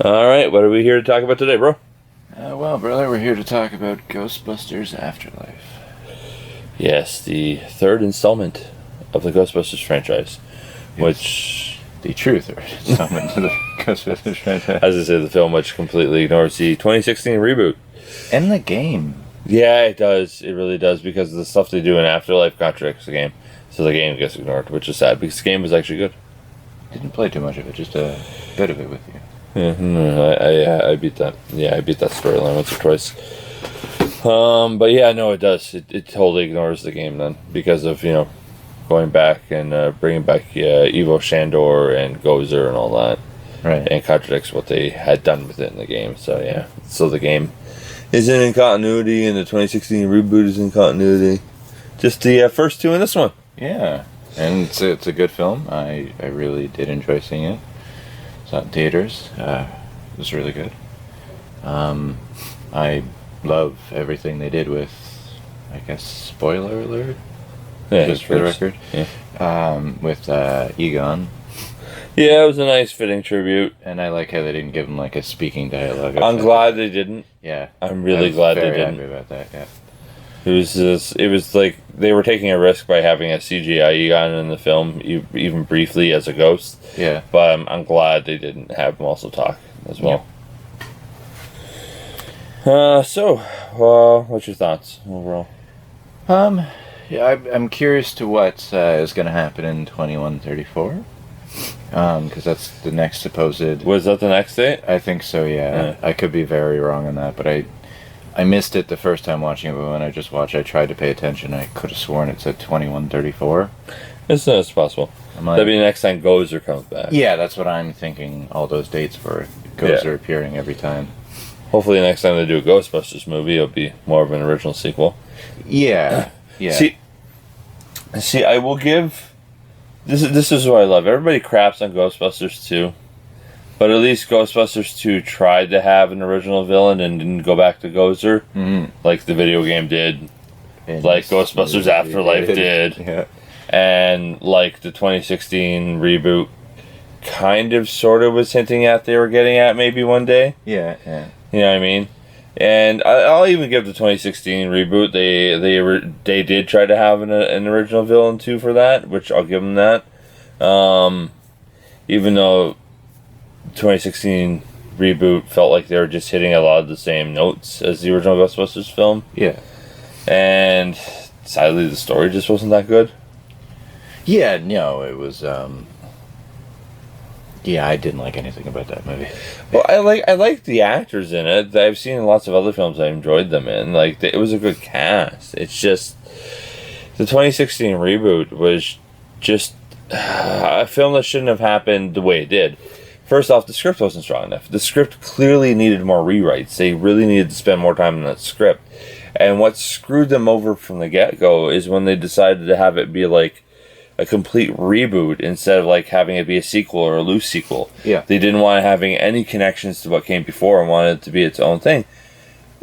All right, what are we here to talk about today, bro? Well, brother, we're here to talk about Ghostbusters Afterlife. Yes, the third installment of the Ghostbusters franchise, Yes. which, The true third installment of the Ghostbusters franchise. as I say, the film which completely ignores the 2016 reboot. And the game. Yeah, it does. It really does, because the stuff they do in Afterlife contradicts the game. So the game gets ignored, which is sad, because the game was actually good. Didn't play too much of it, just a bit of it with you. I beat that. Yeah, I beat that storyline once or twice. But yeah, no, it does. It totally ignores the game then, because of, going back and bringing back Evo Shandor and Gozer and all that. Right. And contradicts what they had done with it in the game. So yeah, so the game isn't in continuity, and the 2016 reboot is in continuity. Just the first two in this one. Yeah. And it's a good film. I really did enjoy seeing it. Saw it in theaters. It was really good. I love everything they did with, I guess, spoiler alert? Yeah, Just for the record. Yeah. With Egon. Yeah, it was a nice fitting tribute. And I like how they didn't give him like a speaking dialogue. I'm glad they didn't. Yeah. I'm really glad they didn't. Happy about that, yeah. It was like they were taking a risk by having a CGI Egon in the film, even briefly as a ghost. Yeah. But I'm glad they didn't have him also talk as well. Yeah. What's your thoughts overall? Yeah, I'm curious to what is going to happen in 2134. Because that's the next supposed... Was that the next date? I think so, yeah. I could be very wrong on that, but I missed it the first time watching it, but when I just watched, I tried to pay attention. I could have sworn it said 2134. It's possible. That'd be the next time Gozer comes back. Yeah, that's what I'm thinking all those dates for. Gozer appearing every time. Hopefully next time they do a Ghostbusters movie, it'll be more of an original sequel. Yeah. Yeah. See, I will give... This is what I love. Everybody craps on Ghostbusters 2. But at least Ghostbusters 2 tried to have an original villain and didn't go back to Gozer. Mm-hmm. Like the video game did. And like Ghostbusters Afterlife did. Yeah. And like the 2016 reboot kind of sort of was hinting at they were getting at maybe one day. Yeah, yeah. You know what I mean? And I'll even give the 2016 reboot. They did try to have an original villain too for that, which I'll give them that. Even though 2016 reboot felt like they were just hitting a lot of the same notes as the original Ghostbusters film. Yeah. And sadly, the story just wasn't that good. Yeah, no, it was. Yeah, I didn't like anything about that movie. Well, I like the actors in it. I've seen lots of other films I enjoyed them in. Like it was a good cast. It's just the 2016 reboot was just a film that shouldn't have happened the way it did. First off, the script wasn't strong enough. The script clearly needed more rewrites. They really needed to spend more time on that script. And what screwed them over from the get-go is when they decided to have it be like a complete reboot instead of like having it be a sequel or a loose sequel. Yeah. They didn't want having any connections to what came before and wanted it to be its own thing.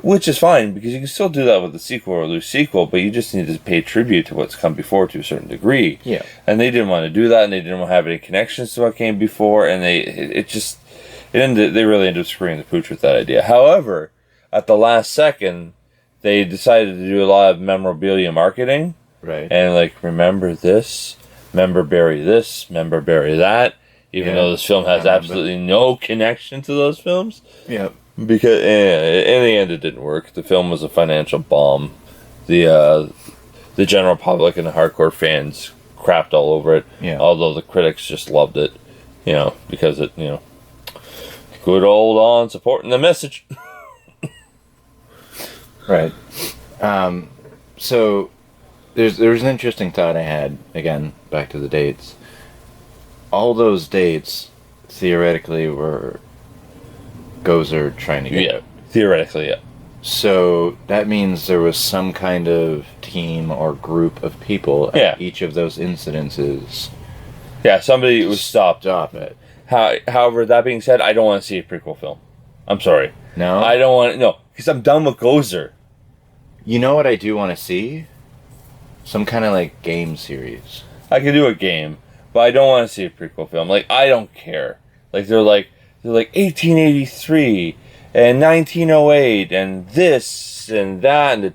Which is fine, because you can still do that with a sequel or a loose sequel, but you just need to pay tribute to what's come before to a certain degree. Yeah. And they didn't want to do that, and they didn't want to have any connections to what came before, and they really ended up screwing the pooch with that idea. However, at the last second, they decided to do a lot of memorabilia marketing. Right. And like, remember this, member bury this, member bury that, even though this film has absolutely no connection to those films. Yeah. Because in the end, it didn't work. The film was a financial bomb. The general public and the hardcore fans crapped all over it. Yeah. Although the critics just loved it, because it, good old on supporting the message. Right. So there's an interesting thought I had, again, back to the dates. All those dates theoretically were Gozer trying to get. Yeah, theoretically, yeah. So that means there was some kind of team or group of people at each of those incidences. Yeah, somebody was stopped. Stop it. However, that being said, I don't want to see a prequel film. I'm sorry. No? I don't want... No, because I'm done with Gozer. You know what I do want to see? Some kind of, like, game series. I could do a game, but I don't want to see a prequel film. Like, I don't care. Like, they're like, they're like 1883 and 1908 and this and that and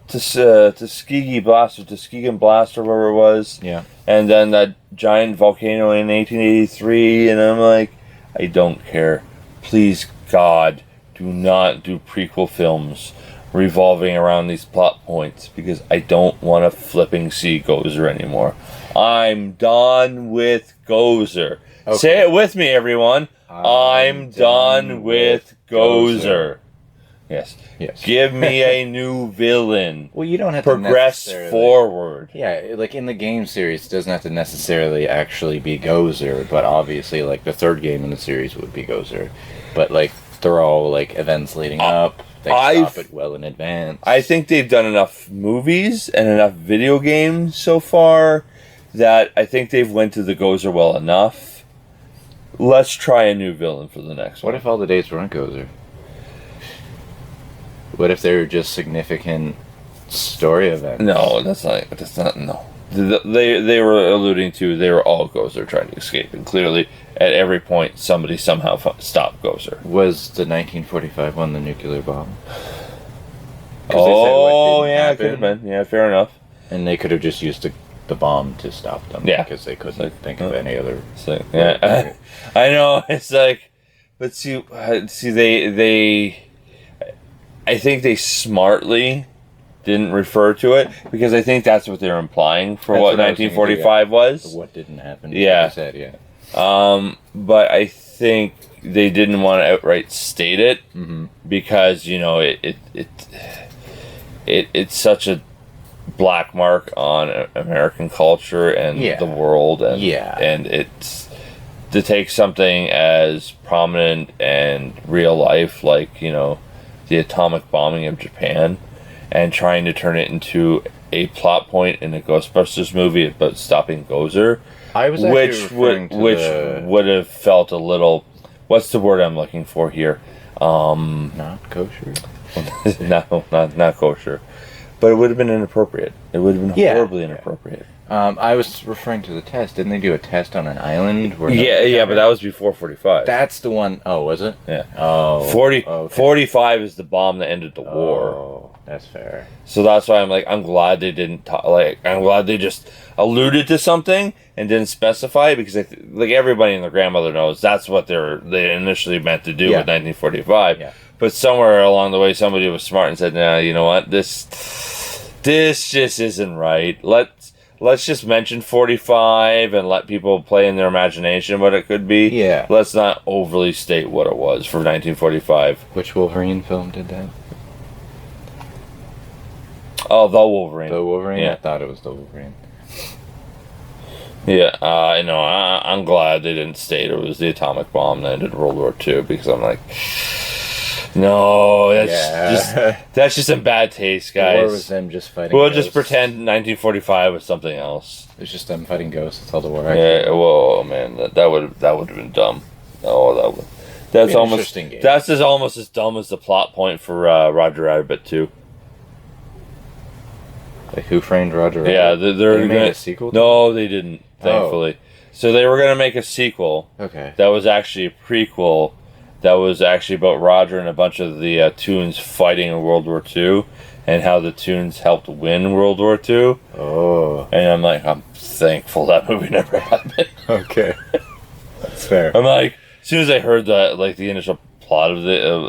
Tuskegee Blast or Tuskegee Blast or whatever it was. Yeah. And then that giant volcano in 1883, and I'm like, I don't care. Please, God, do not do prequel films revolving around these plot points, because I don't want to flipping see Gozer anymore. I'm done with Gozer. Okay. Say it with me, everyone. I'm done with Gozer. Yes. Give me a new villain. Well, you don't have progress to forward. Yeah, like in the game series, it doesn't have to necessarily actually be Gozer, but obviously, like the third game in the series would be Gozer. But like they're all like events leading up. They stop it well in advance. I think they've done enough movies and enough video games so far that I think they've went to the Gozer well enough. Let's try a new villain for the next one. What if all the dates weren't Gozer? What if they were just significant story events? No, that's not. No, they were alluding to they were all Gozer trying to escape, and clearly at every point somebody somehow stopped Gozer. Was the 1945 one the nuclear bomb? Oh yeah, it could have been. Yeah, fair enough. And they could have just used the bomb to stop them. Yeah, because they couldn't think of any other. Yeah, I know. It's like, but see, they. I think they smartly didn't refer to it, because I think that's what they're implying for what 1945 was. What didn't happen? Yeah. Like I said, yeah. But I think they didn't want to outright state it, because it's such a black mark on American culture and the world, and and it's to take something as prominent and real life, like the atomic bombing of Japan, and trying to turn it into a plot point in a Ghostbusters movie about stopping Gozer, I was would have felt a little. What's the word I'm looking for here? Not kosher. No, not kosher. But it would have been inappropriate. It would have been horribly inappropriate. I was referring to the test. Didn't they do a test on an island? But that was before 45. That's the one. Oh, was it? Yeah. Oh. 45 is the bomb that ended the war. Oh, that's fair. So that's why I'm glad they didn't I'm glad they just alluded to something and didn't specify, because everybody and their grandmother knows that's what they initially meant to do with 1945. Yeah. But somewhere along the way, somebody was smart and said, "Nah, you know what? This just isn't right. Let's just mention 45 and let people play in their imagination what it could be. Yeah. Let's not overly state what it was for 1945. Which Wolverine film did that? Oh, The Wolverine. The Wolverine? Yeah. I thought it was The Wolverine. Yeah, I know. I'm glad they didn't state it was the atomic bomb that ended World War II, because I'm like, no, that's just in bad taste, guys. Or was them just fighting We'll ghosts? just pretend 1945 was something else. It's just them fighting ghosts. That's all the war. Yeah, whoa, man, that would have been dumb. Oh, that's almost almost as dumb as the plot point for Roger Rabbit 2. Like Who Framed Roger Rabbit? Yeah, they made a sequel? No, they didn't. Thankfully, so they were gonna make a sequel. Okay. That was actually a prequel. That was actually about Roger and a bunch of the Toons fighting in World War II, and how the Toons helped win World War II. Oh. And I'm like, I'm thankful that movie never happened. Okay. That's fair. I'm like, as soon as I heard that, like the initial plot of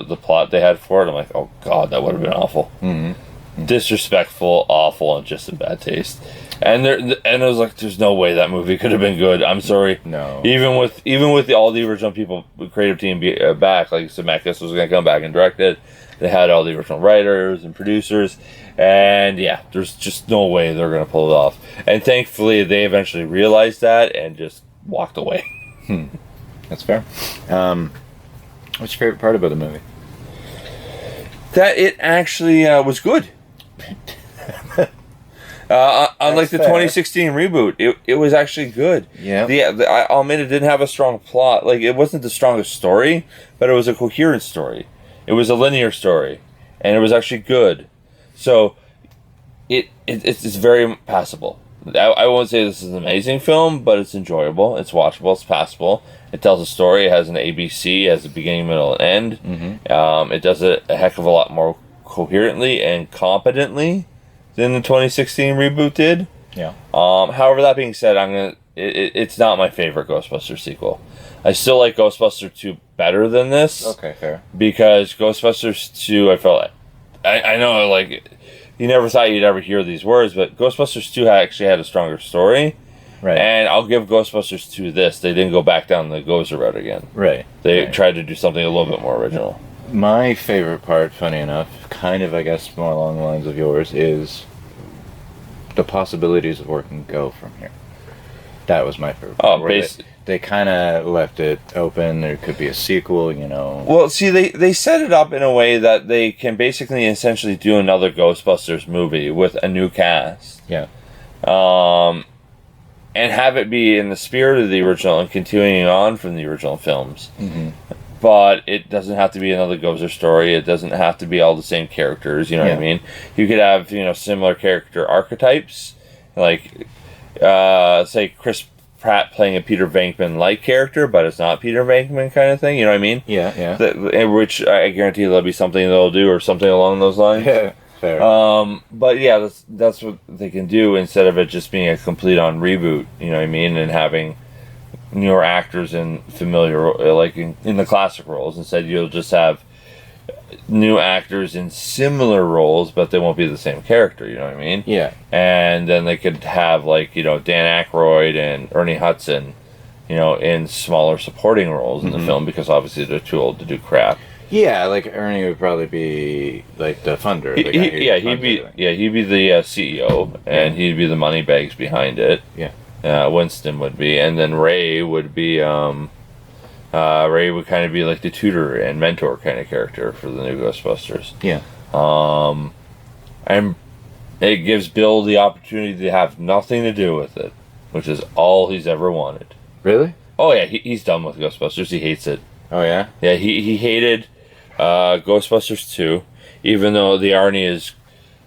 the plot they had for it, I'm like, oh god, that would have been awful. Mm-hmm. Disrespectful, awful, and just in bad taste. And I was like, there's no way that movie could have been good. I'm sorry. No. Even with all the original people, the creative team back, like Zemeckis was going to come back and direct it. They had all the original writers and producers, and yeah, there's just no way they're going to pull it off. And thankfully, they eventually realized that and just walked away. That's fair. What's your favorite part about the movie? That it actually was good. Unlike the 2016 reboot, it was actually good. Yeah. I'll admit it didn't have a strong plot. Like, it wasn't the strongest story, but it was a coherent story. It was a linear story, and it was actually good. So, it's very passable. I won't say this is an amazing film, but it's enjoyable. It's watchable. It's passable. It tells a story. It has an ABC, it has a beginning, middle, and end. Mm-hmm. It does it a heck of a lot more coherently and competently than the 2016 reboot did. Yeah. However, that being said, it's not my favorite Ghostbusters sequel. I still like Ghostbusters 2 better than this. Okay, fair. Because Ghostbusters 2, I felt I know, like, you never thought you'd ever hear these words, but Ghostbusters 2 actually had a stronger story. Right. And I'll give Ghostbusters 2 this. They didn't go back down the Gozer route again. Right. They tried to do something a little bit more original. My favorite part, funny enough, kind of, I guess, more along the lines of yours, is the possibilities of where it can go from here. That was my favorite part. They kind of left it open. There could be a sequel, you know. Well, see, they set it up in a way that they can basically essentially do another Ghostbusters movie with a new cast. Yeah. And have it be in the spirit of the original and continuing on from the original films. Mm-hmm. But it doesn't have to be another Gozer story. It doesn't have to be all the same characters, you know what I mean? You could have, similar character archetypes. Like, say, Chris Pratt playing a Peter Venkman-like character, but it's not Peter Venkman kind of thing, you know what I mean? Yeah, yeah. Which I guarantee there'll be something they'll do or something along those lines. Yeah, fair. But yeah, that's what they can do instead of it just being a complete-on reboot, you know what I mean? And having newer actors in familiar, like in the classic roles. Instead, you'll just have new actors in similar roles, but they won't be the same character, you know what I mean? Yeah. And then they could have, like, Dan Aykroyd and Ernie Hudson, in smaller supporting roles in the film, because obviously they're too old to do crap. Yeah, like Ernie would probably be like the funder. He'd be the CEO, and he'd be the money bags behind it. Yeah. Winston would be, and then Ray would be Ray would kind of be like the tutor and mentor kind of character for the new Ghostbusters. Yeah. And it gives Bill the opportunity to have nothing to do with it, which is all he's ever wanted. Really? Oh yeah, he's done with Ghostbusters. He hates it. Oh yeah? Yeah, he hated Ghostbusters 2, even though the irony is,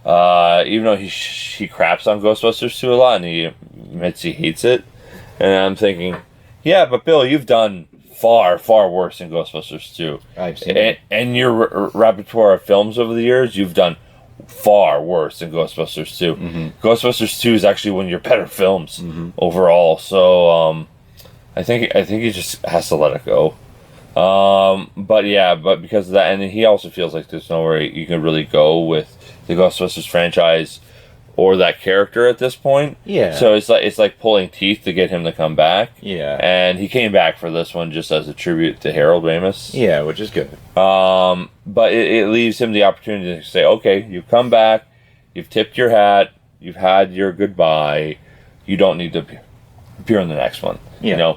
even though he craps on Ghostbusters 2 a lot, and he admits he hates it, and I'm thinking, yeah, but Bill, you've done far, far worse than Ghostbusters 2. I've seen it. And your repertoire of films over the years, you've done far worse than Ghostbusters 2. Mm-hmm. Ghostbusters 2 is actually one of your better films overall, so I think he just has to let it go. But because of that, and he also feels like there's nowhere you can really go with the Ghostbusters franchise or that character at this point. Yeah. So it's like pulling teeth to get him to come back. Yeah. And he came back for this one just as a tribute to Harold Ramis. Yeah, which is good. But it leaves him the opportunity to say, okay, you've come back, you've tipped your hat, you've had your goodbye, you don't need to appear in the next one. Yeah.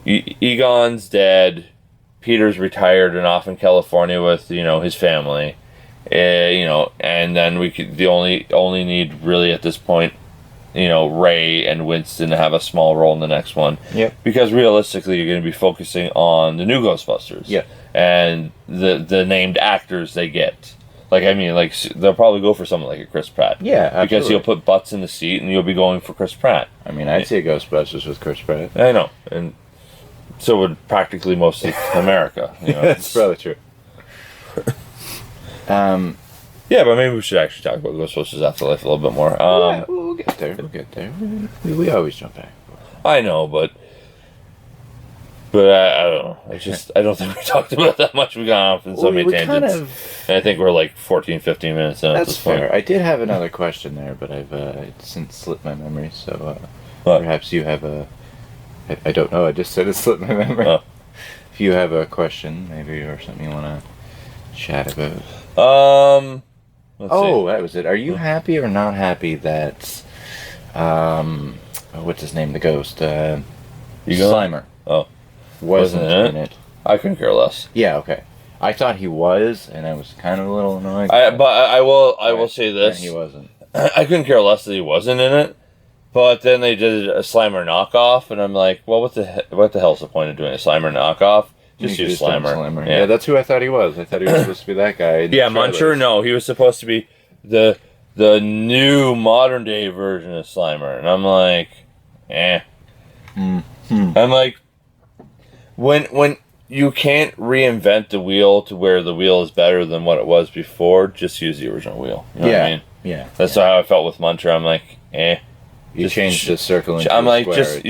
Egon's dead, Peter's retired and off in California with, his family. And then we could only need really at this point, Ray and Winston to have a small role in the next one. Yep. Because realistically, you're going to be focusing on the new Ghostbusters. Yeah. And the named actors they get. They'll probably go for someone like a Chris Pratt. Yeah, absolutely. Because he'll put butts in the seat and you'll be going for Chris Pratt. I mean, I'd see a Ghostbusters with Chris Pratt. I know. And so would practically most of America. That's probably true. Yeah, but maybe we should actually talk about Ghostbusters Afterlife a little bit more. Yeah, we'll get there. We always jump back. I know, but I don't know. I don't think we talked about that much. We got off in so many tangents. And I think we're like 14, 15 minutes in at this point. That's fair. I did have another question there, but I've since slipped my memory, so perhaps you have a... I don't know, I just said it slipped my memory. Oh. If you have a question, maybe, or something you want to chat about. Let's see. That was it. Are you happy or not happy that, what's his name, the ghost? Slimer. Oh. Wasn't in it. I couldn't care less. Yeah, okay. I thought he was, and I was kind of a little annoyed. But I will say this. He wasn't. I couldn't care less that he wasn't in it. But then they did a Slimer knockoff, and I'm like, well, what the hell's the point of doing a Slimer knockoff? Just use Slimer. Yeah, that's who I thought he was. I thought he was supposed to be that guy. Yeah, Muncher, no. He was supposed to be the the new modern day version of Slimer, and I'm like, eh. Mm-hmm. I'm like, when you can't reinvent the wheel to where the wheel is better than what it was before, just use the original wheel. You know what I mean? Yeah. That's how I felt with Muncher. I'm like, eh. You changed the circle into I'm a like, square.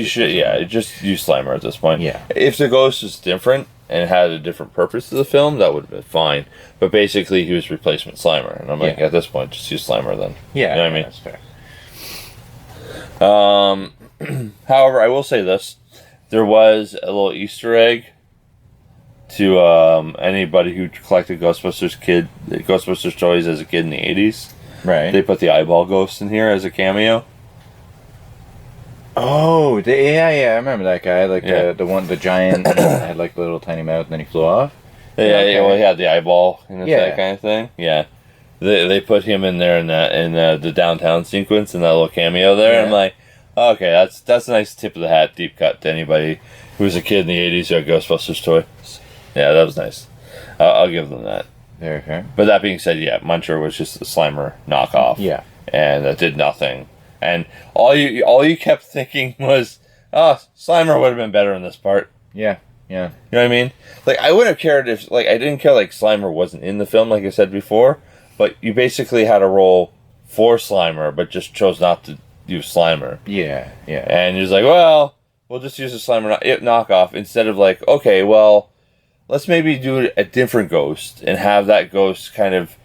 just use Slimer at this point. Yeah. If the ghost was different and had a different purpose to the film, that would have been fine. But basically, he was replacement Slimer, and I'm like, at this point, just use Slimer then. Yeah, you know what I mean? That's fair. However, I will say this: there was a little Easter egg to anybody who collected Ghostbusters toys as a kid in the '80s. Right. They put the eyeball ghost in here as a cameo. Oh, I remember that guy. Like the giant had like a little tiny mouth, and then he flew off. Yeah, well, he had the eyeball and Yeah. that kind of thing. Yeah, they put him in there in the downtown sequence and that little cameo there. Yeah. I'm like, okay, that's a nice tip of the hat, deep cut to anybody who was a kid in the '80s who had Ghostbusters toys. Yeah, that was nice. I'll give them that. Very fair. But that being said, yeah, Muncher was just a Slimer knockoff. Yeah, and that did nothing. And all you kept thinking was, oh, Slimer would have been better in this part. Yeah. You know what I mean? Like, I wouldn't have cared if, like, I didn't care, like, Slimer wasn't in the film, like I said before, but you basically had a role for Slimer, but just chose not to use Slimer. Yeah. And he was like, well, we'll just use a Slimer knockoff instead of, like, okay, well, let's maybe do a different ghost and have that ghost kind of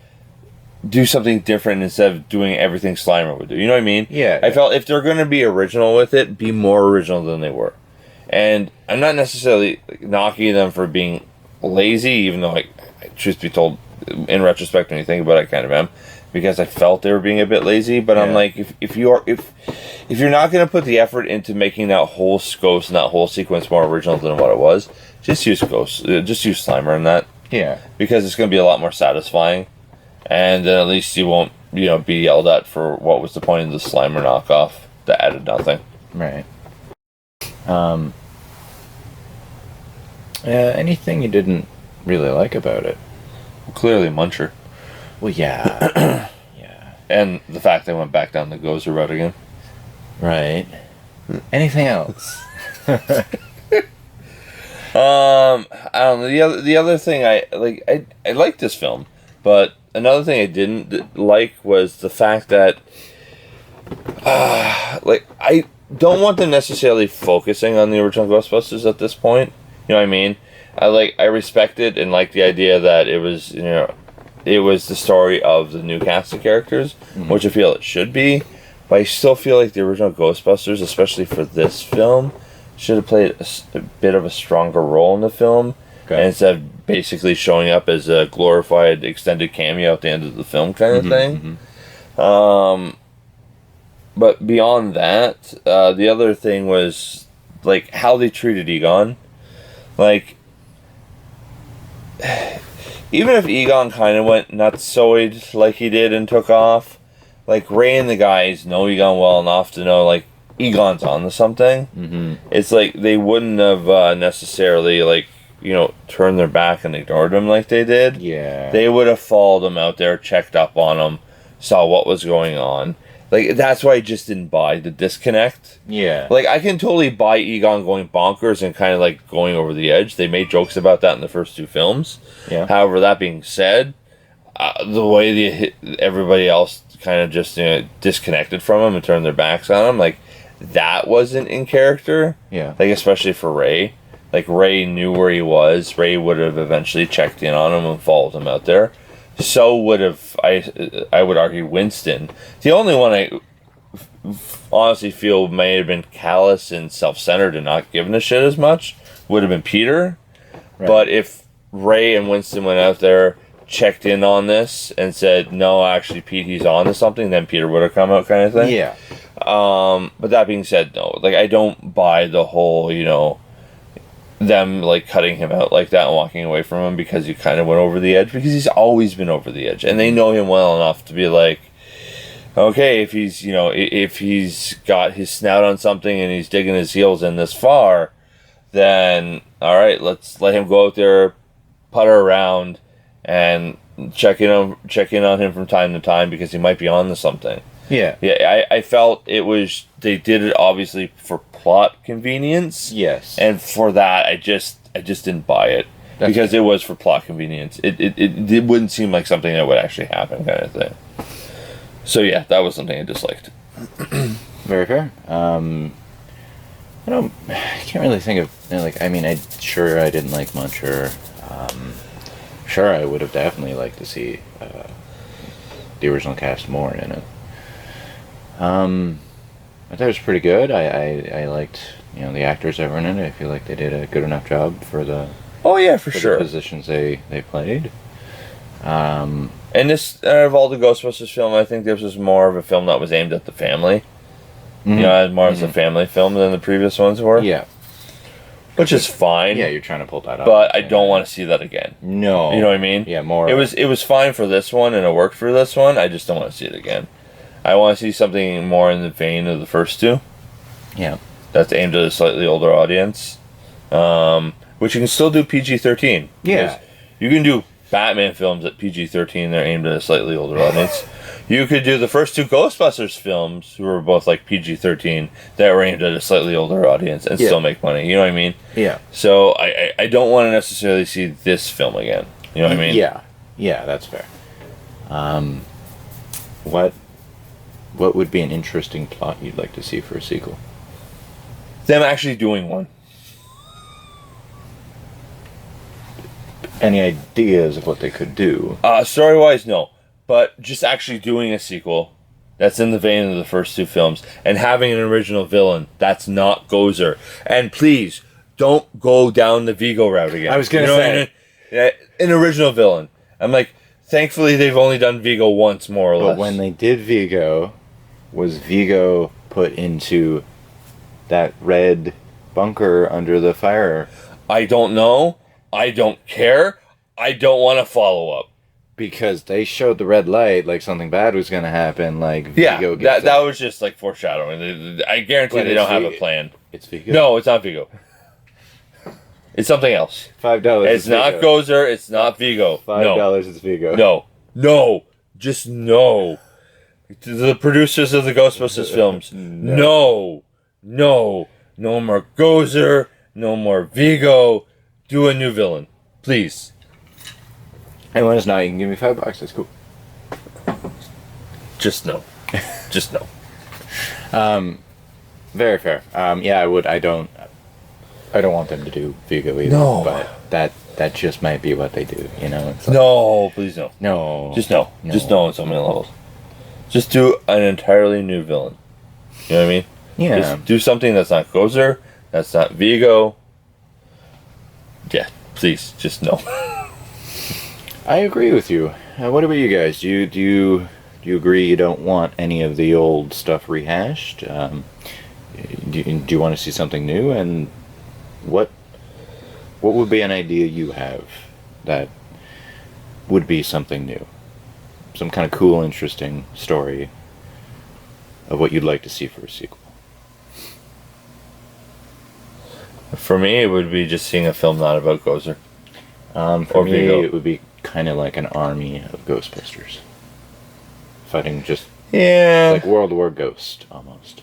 do something different instead of doing everything Slimer would do. You know what I mean? Yeah. I felt if they're going to be original with it, be more original than they were. And I'm not necessarily knocking them for being lazy, even though, truth be told, in retrospect, when you think about it, I kind of am, because I felt they were being a bit lazy. But I'm like, if you're not going to put the effort into making that whole ghost and that whole sequence more original than what it was, just use Slimer in that. Yeah. Because it's going to be a lot more satisfying, and then at least you won't, be yelled at for what was the point of the Slimer knockoff that added nothing. Right. Anything you didn't really like about it? Clearly Muncher. Well, yeah. Yeah. And the fact they went back down the Gozer road again. Right. Anything else? I don't know. The other thing I liked this film, but another thing I didn't like was the fact that I don't want them necessarily focusing on the original Ghostbusters at this point. You know what I mean? I respected and liked the idea that it was the story of the new cast of characters, which I feel it should be. But I still feel like the original Ghostbusters, especially for this film, should have played a bit of a stronger role in the film. Okay. And instead of basically showing up as a glorified extended cameo at the end of the film kind of thing. But beyond that, the other thing was like how they treated Egon. Like, even if Egon kind of went nutsoid like he did and took off, like Ray and the guys know Egon well enough to know like Egon's on to something. It's like they wouldn't have necessarily turned their back and ignored him like they did. Yeah, they would have followed him out there, checked up on him, saw what was going on. Like, that's why I just didn't buy the disconnect. Yeah. Like, I can totally buy Egon going bonkers and kind of, like, going over the edge. They made jokes about that in the first two films. Yeah. However, that being said, the way everybody else kind of just disconnected from him and turned their backs on him, like, that wasn't in character. Yeah. Like, especially for Ray. Like, Ray knew where he was. Ray would have eventually checked in on him and followed him out there. So would have, I would argue, Winston. The only one I honestly feel may have been callous and self-centered and not giving a shit as much would have been Peter. Right. But if Ray and Winston went out there, checked in on this, and said, no, actually, Pete, he's on to something, then Peter would have come out kind of thing. Yeah. But that being said, no. Like, I don't buy the whole, them like cutting him out like that and walking away from him because he kind of went over the edge, because he's always been over the edge and they know him well enough to be like, okay, if he's got his snout on something and he's digging his heels in this far, then all right, let's let him go out there, putter around, and check in on him from time to time because he might be on to something. Yeah. Yeah, I felt it was, they did it obviously for plot convenience. Yes. And for that, I just didn't buy it. Because it was for plot convenience. It wouldn't seem like something that would actually happen, kind of thing. So yeah, that was something I disliked. Very fair. I can't really think of, like, I mean, I didn't like much, or sure, I would have definitely liked to see the original cast more in it. I thought it was pretty good. I liked, the actors that were in it. I feel like they did a good enough job for the for sure, the positions they played. And this, of all the Ghostbusters film, I think this was more of a film that was aimed at the family. Mm-hmm. More as a family film than the previous ones were. Yeah. Which is fine. Yeah, you're trying to pull that off. But I don't want to see that again. No. You know what I mean? Yeah, more. It was fine for this one, and it worked for this one. I just don't want to see it again. I want to see something more in the vein of the first two. Yeah. That's aimed at a slightly older audience. Which you can still do PG-13. Yeah. You can do Batman films at PG-13. They're aimed at a slightly older audience. You could do the first two Ghostbusters films, who were both like PG-13, that were aimed at a slightly older audience and still make money. You know what I mean? Yeah. So I don't want to necessarily see this film again. You know what I mean? Yeah. Yeah, that's fair. What would be an interesting plot you'd like to see for a sequel? Them actually doing one. Any ideas of what they could do? Story-wise, no. But just actually doing a sequel that's in the vein of the first two films and having an original villain that's not Gozer. And please, don't go down the Vigo route again. I was going to say. What I mean? An original villain. I'm like, thankfully they've only done Vigo once, more or less. But when they did Vigo, was Vigo put into that red bunker under the fire? I don't know. I don't care. I don't want to follow up. Because they showed the red light, like something bad was going to happen, like Vigo gets that was just like foreshadowing. I guarantee they don't have a plan. It's Vigo. No, it's not Vigo. It's something else. $5. It's not Gozer. It's not Vigo. $5 is Vigo. No. Just no. To the producers of the Ghostbusters films, no more Gozer, no more Vigo. Do a new villain, please. And when it's not, you can give me $5. That's cool. Just no. Just no. Very fair. Yeah, I would. I don't want them to do Vigo either. No. But that just might be what they do. It's like, No, please no. No. Just no. Just no on so many levels. Just do an entirely new villain. You know what I mean? Yeah. Just do something that's not Gozer, that's not Vigo. Yeah, please, just no. I agree with you. What about you guys? Do you agree you don't want any of the old stuff rehashed? Do you want to see something new? And what would be an idea you have that would be something new? Some kind of cool, interesting story of what you'd like to see for a sequel. For me, it would be just seeing a film not about Gozer. For me, Vigo. It would be kind of like an army of Ghostbusters. Fighting just like World War Ghost, almost.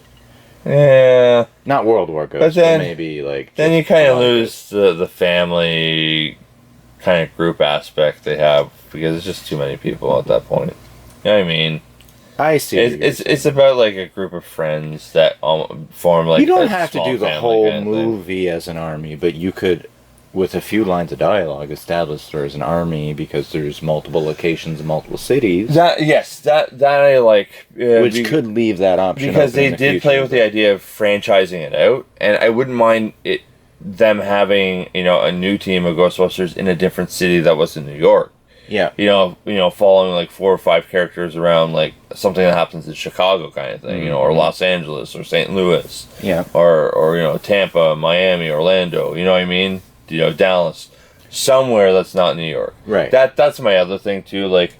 Yeah. Not World War Ghost, but maybe like... Then you kind of lose the family kind of group aspect they have, because it's just too many people at that point. You know what I mean? I see. It's about like a group of friends that form like. You don't have to do the whole movie as an army, but you could, with a few lines of dialogue, establish there's an army because there's multiple locations in multiple cities. That I like, which could leave that option because they did play with the idea of franchising it out, and I wouldn't mind them having a new team of Ghostbusters in a different city that wasn't New York. Yeah. Following like 4 or 5 characters around like something that happens in Chicago kind of thing, or Los Angeles or St. Louis. Yeah. Or Tampa, Miami, Orlando, you know what I mean? Dallas. Somewhere that's not New York. Right. That's my other thing too. Like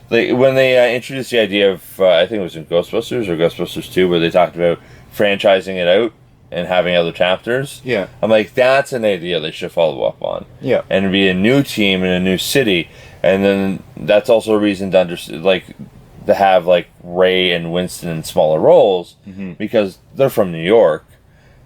when they introduced the idea of I think it was in Ghostbusters or Ghostbusters 2 where they talked about franchising it out and having other chapters. Yeah. I'm like, that's an idea they should follow up on. Yeah. And it'd be a new team in a new city. And then that's also a reason to to have like Ray and Winston in smaller roles, because they're from New York.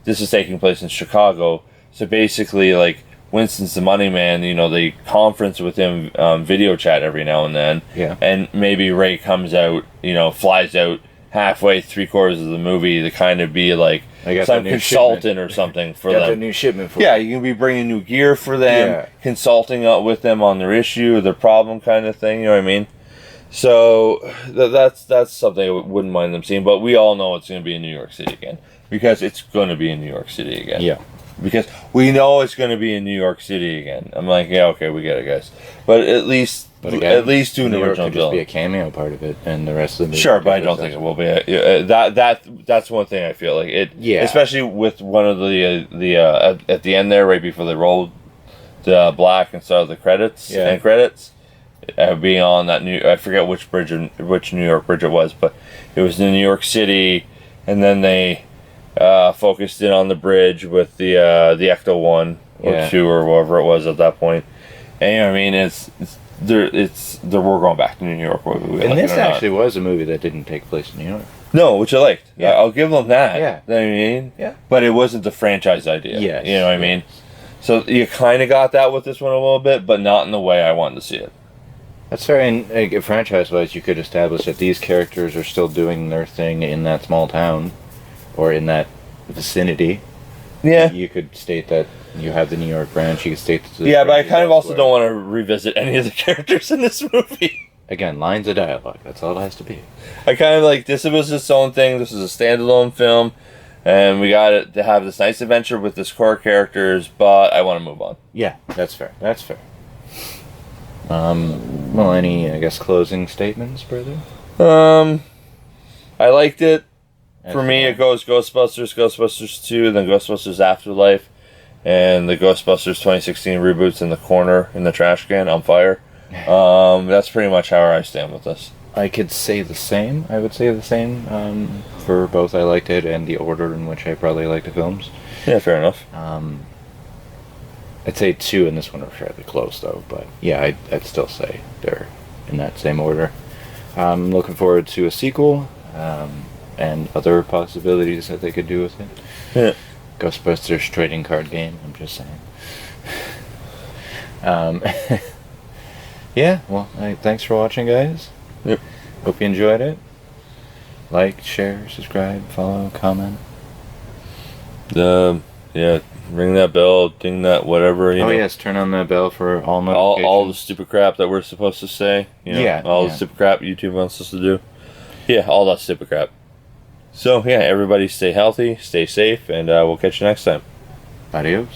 This is taking place in Chicago, so basically like Winston's the money man. They conference with him, video chat every now and then. Yeah. And maybe Ray comes out, flies out halfway, 3/4 of the movie to kind of be like some consultant or something for them. Got the new shipment for them. You can be bringing new gear for them, consulting with them on their issue, their problem kind of thing, you know what I mean? So that's something I wouldn't mind them seeing, but we all know it's going to be in New York City again, because it's going to be in New York City again. Yeah. Because we know it's going to be in New York City again. I'm like, yeah, okay, we get it, guys. But at least do an original New York could just villain. be a cameo part of it, and the rest of the movie. Sure, but I don't think it will be. That's one thing I feel like it. Yeah. Especially with one of the at the end there, right before they rolled the black and started the credits and credits. Being on that I forget which New York bridge it was, but it was in New York City, and then they focused in on the bridge with the Ecto 1 or 2 or whatever it was at that point. And you know what I mean, we're going back to New York. And this actually was a movie that didn't take place in New York. No, which I liked. Yeah. I'll give them that. Yeah. You know what I mean? Yeah. But it wasn't the franchise idea. Yes. You know what I mean? So you kind of got that with this one a little bit, but not in the way I wanted to see it. That's fair. And franchise-wise, you could establish that these characters are still doing their thing in that small town, or in that vicinity. Yeah. You could state that you have the New York branch. You could state that. Yeah, but I kind of also don't want to revisit any of the characters in this movie. Again, lines of dialogue. That's all it has to be. I kind of like this was its own thing. This is a standalone film, and we got it to have this nice adventure with this core characters. But I want to move on. Yeah, that's fair. That's fair. Well, any, I guess, closing statements, brother? I liked it. For me, it goes Ghostbusters, Ghostbusters 2, then Ghostbusters Afterlife, and the Ghostbusters 2016 reboots in the corner, in the trash can, on fire. That's pretty much how I stand with this. I could say the same. I would say the same for both I liked it and the order in which I probably liked the films. Yeah, fair enough. I'd say 2 and this one are fairly close, though. But yeah, I'd still say they're in that same order. I'm looking forward to a sequel and other possibilities that they could do with it. Yeah. Ghostbusters trading card game, I'm just saying. Yeah, well, thanks for watching, guys. Yep. Hope you enjoyed it. Like, share, subscribe, follow, comment. Yeah, ring that bell, ding that whatever. You know. Yes, turn on that bell for all notifications. All the stupid crap that we're supposed to say. You know, all the stupid crap YouTube wants us to do. Yeah, all that stupid crap. So, yeah, everybody stay healthy, stay safe, and we'll catch you next time. Adios.